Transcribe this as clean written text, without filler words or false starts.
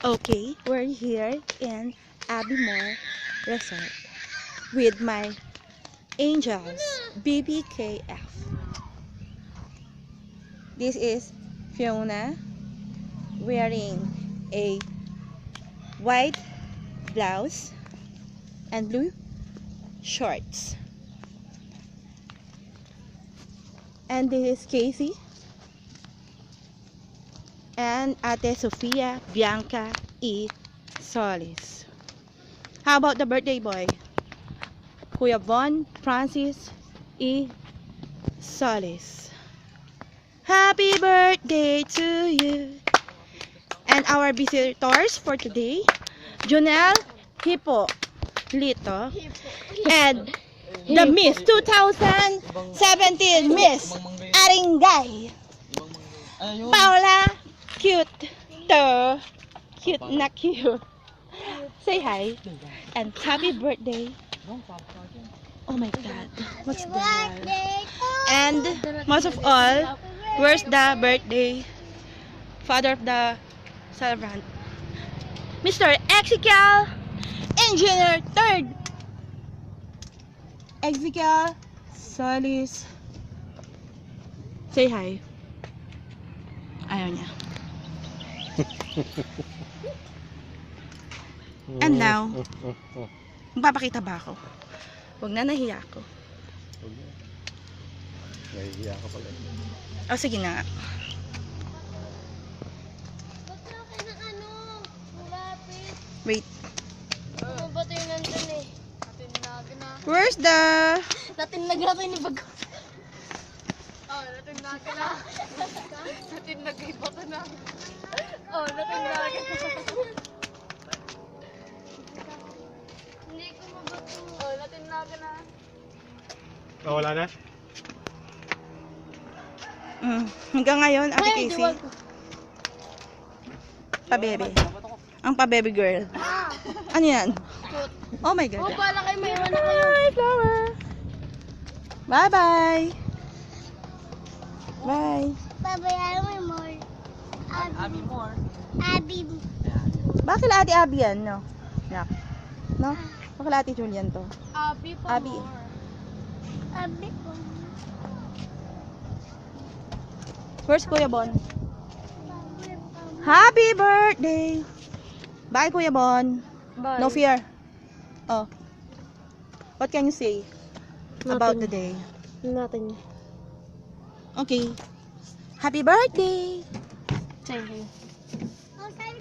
Okay, we're here in Abbymore Resort with my angels, BBKF. This is Fiona wearing a white blouse and blue shorts. And this is Casey and Ate Sofia Bianca E. Solis. How about the birthday boy? Kuya Von Francis E. Solis. Happy birthday to you. And our visitors for today, Jonel Hippo Lito and the Miss 2017 Miss Aringay Paula Cute to cute na cute. Say hi and happy birthday. Oh my god, what's that? And most of all, where's the birthday father of the celebrant? Mr. Ezekiel Engineer 3rd Ezekiel Solis. Say hi. Ayaw niya. And now, magpapakita ba ako? Huwag na, nahiya ako. Nahihiya ka pala. O sige na nga. Ba't na kayo ng ano? Malapit. Wait. Ano ba ito yung nandun eh? Natinag na. Where's the... Natinag na ito yung bago. Oh, natinag na. Natinag yung bago na. Oh, natinag na. Hindi ko mabato. Oh, natinag na. Oh, wala na? Hanggang ngayon, Ate Ay, Casey, diwag. pabebe. Ang pabebe girl. Ano yan? Shoot. Oh my Oh, god. pala kayo, may iwan na kayo. Bye, flower. Bye-bye. Bye. Babayaran mo yung more. Abi more. Abi. Bakit Ate Abby yan, no? Yak. No? Bakit Ate Julian to? Abi pa Abi. more. Abi po. Where's Kuya Bon? Happy birthday! Bye, Kuya Bon. Bye. No fear. Oh. What can you say about the day? Nothing. Okay. Happy birthday! Thank you.